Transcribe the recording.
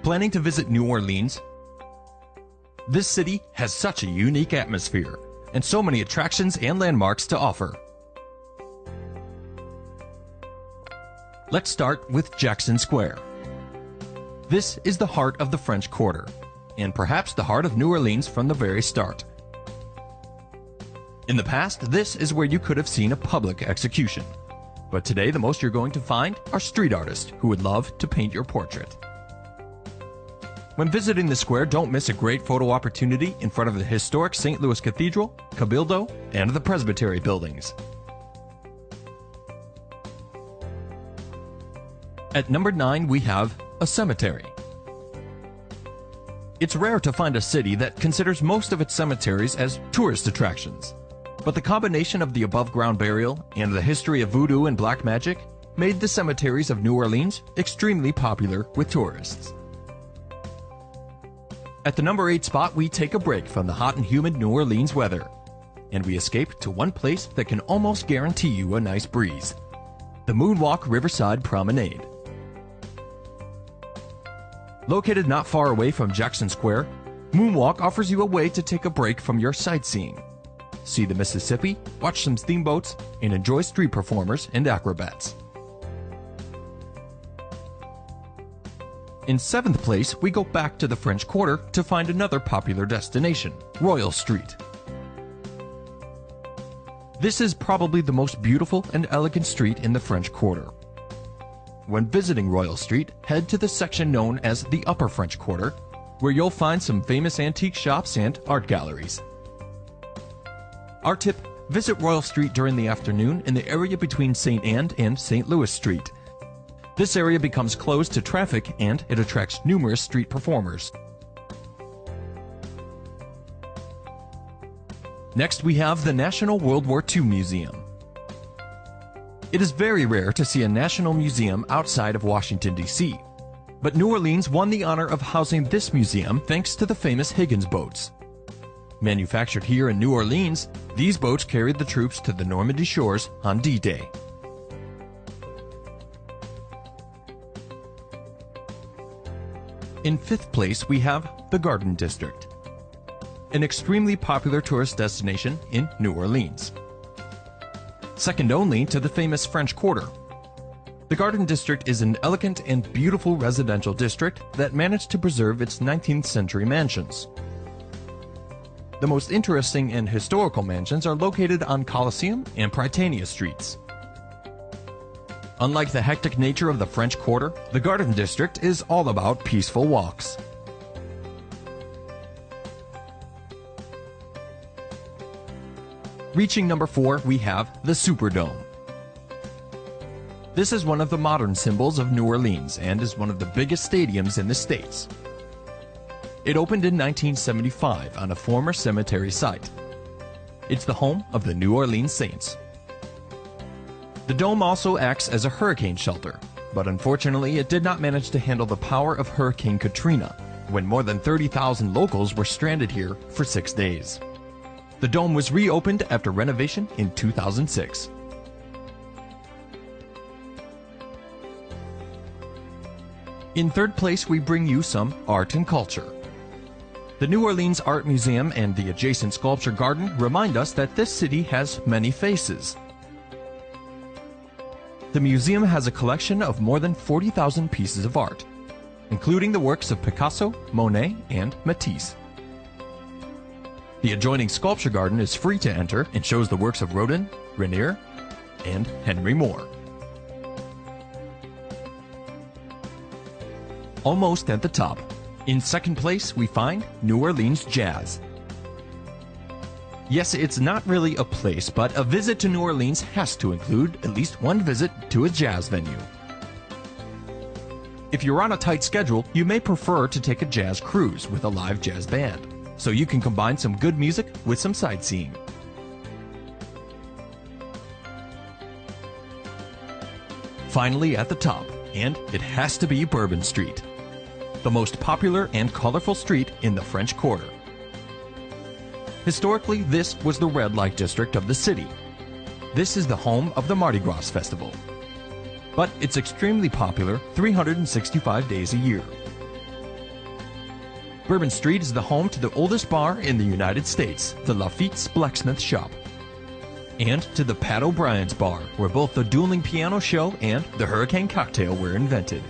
Planning to visit New Orleans? This city has such a unique atmosphere and so many attractions and landmarks to offer. Let's start with Jackson Square. This is the heart of the French Quarter, and perhaps the heart of New Orleans from the very start. In the past, this is where you could have seen a public execution. But today, the most you're going to find are street artists who would love to paint your portrait. When visiting the square, don't miss a great photo opportunity in front of the historic St. Louis Cathedral, Cabildo, and the Presbytery buildings. At number 9, we have a cemetery. It's rare to find a city that considers most of its cemeteries as tourist attractions. But the combination of the above-ground burial and the history of voodoo and black magic made the cemeteries of New Orleans extremely popular with tourists. At the number 8 spot, we take a break from the hot and humid New Orleans weather, and we escape to one place that can almost guarantee you a nice breeze: the Moonwalk Riverside Promenade. Located not far away from Jackson Square, Moonwalk offers you a way to take a break from your sightseeing, see the Mississippi, watch some steamboats, and enjoy street performers and acrobats. In 7th place, we go back to the French Quarter to find another popular destination, Royal Street. This is probably the most beautiful and elegant street in the French Quarter. When visiting Royal Street, head to the section known as the Upper French Quarter, where you'll find some famous antique shops and art galleries. Our tip: visit Royal Street during the afternoon in the area between St. Anne and St. Louis Street. This area becomes closed to traffic and it attracts numerous street performers. Next, we have the National World War II Museum. It is very rare to see a national museum outside of Washington, D.C., but New Orleans won the honor of housing this museum thanks to the famous Higgins boats. Manufactured here in New Orleans, these boats carried the troops to the Normandy shores on D-Day. In 5th place, we have the Garden District, an extremely popular tourist destination in New Orleans. Second only to the famous French Quarter, the Garden District is an elegant and beautiful residential district that managed to preserve its 19th century mansions. The most interesting and historical mansions are located on Coliseum and Prytania Streets. Unlike the hectic nature of the French Quarter, the Garden District is all about peaceful walks. Reaching number 4, we have the Superdome. This is one of the modern symbols of New Orleans and is one of the biggest stadiums in the States. It opened in 1975 on a former cemetery site. It's the home of the New Orleans Saints. The dome also acts as a hurricane shelter, but unfortunately it did not manage to handle the power of Hurricane Katrina, when more than 30,000 locals were stranded here for 6 days. The dome was reopened after renovation in 2006. In 3rd place, we bring you some art and culture. The New Orleans Art Museum and the adjacent sculpture garden remind us that this city has many faces. The museum has a collection of more than 40,000 pieces of art, including the works of Picasso, Monet, and Matisse. The adjoining sculpture garden is free to enter and shows the works of Rodin, Renier, and Henry Moore. Almost at the top, in 2nd place, we find New Orleans Jazz. Yes, it's not really a place, but a visit to New Orleans has to include at least one visit to a jazz venue. If you're on a tight schedule, you may prefer to take a jazz cruise with a live jazz band, so you can combine some good music with some sightseeing. Finally, at the top, and it has to be Bourbon Street, the most popular and colorful street in the French Quarter. Historically, this was the red light district of the city. This is the home of the Mardi Gras Festival. But it's extremely popular 365 days a year. Bourbon Street is the home to the oldest bar in the United States, the Lafitte's Blacksmith Shop. And to the Pat O'Brien's Bar, where both the dueling piano show and the Hurricane cocktail were invented.